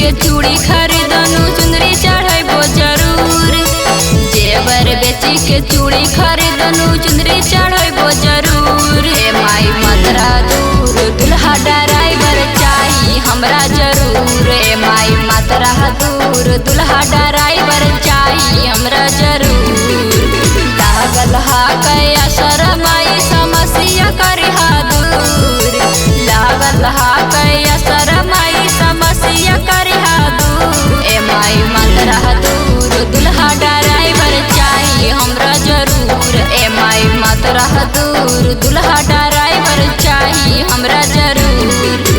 के चूड़ी खरीदनु चुंदरी चढ़ाइबो जरूर। जेवर बेची के चूड़ी खरीदनु चुंदरी चढ़ाइबो जरूर। हे माई मतरा दूर दुल्हा ड्राइवर चाही हमरा जरूर। हे माई मतरा दूर दुल्हा ड्राइवर चाही हमरा जरूर। लागल हा कया शरमाई समस्या करिहा दूर। लागल हा कया शरमाई समस्या करिहा दूर। ए माई मतरा दूर दुल्हा ड्राइवर चाही हमरा जरूर। ए माई मतरा दूर दुल्हा ड्राइवर चाही हमरा जरूर।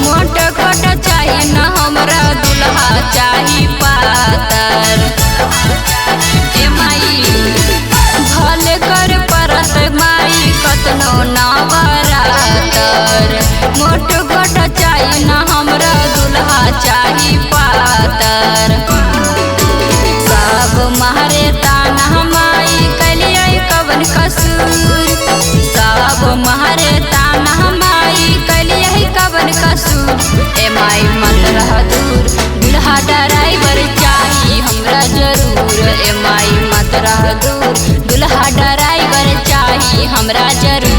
मोट खोट चाही न हमरा दुल्हा चाही पातर। ए माई भले कर परत माई कतनो ना बरातर। मोट खोट चाही न हमरा दुल्हा चाही पातर। सब मारे ताना माई कलिया कवन कसूर। सब मारे ताना माई कलिया कवन कसूर। ए माई मतरा दूर दुल्हा ड्राइवर चाही हमरा जरूर। ए माई मतरा दूर दुल्हा ड्राइवर चाही हमरा जरूर।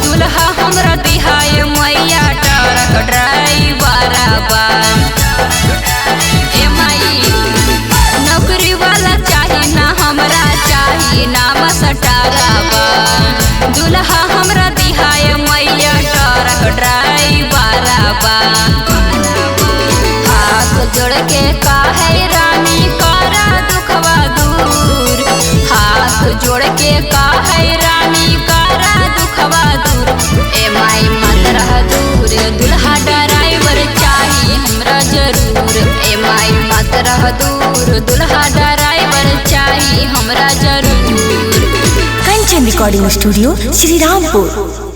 दुल्हा हमरा दिहाए मैया ट्रक ड्राइवर बा। ए माई नौकरी वाला चाही ना हमरा चाही नाम सटारा बा। दुल्हा हमरा दिहाए मैया ट्रक ड्राइवर बा। हाथ जोड़ के काहे रानी करा दुखवा दूर। हाथ जोड़ के काहे रानी करा दुखवा दूर। ए माई मतरा दूर दुल्हा ड्राइवर चाही हमरा जरूर। ए माई मतरा दूर दुल्हा ड्राइवर चाही हमरा जरूर। Kanchan recording studio Shri Rampur.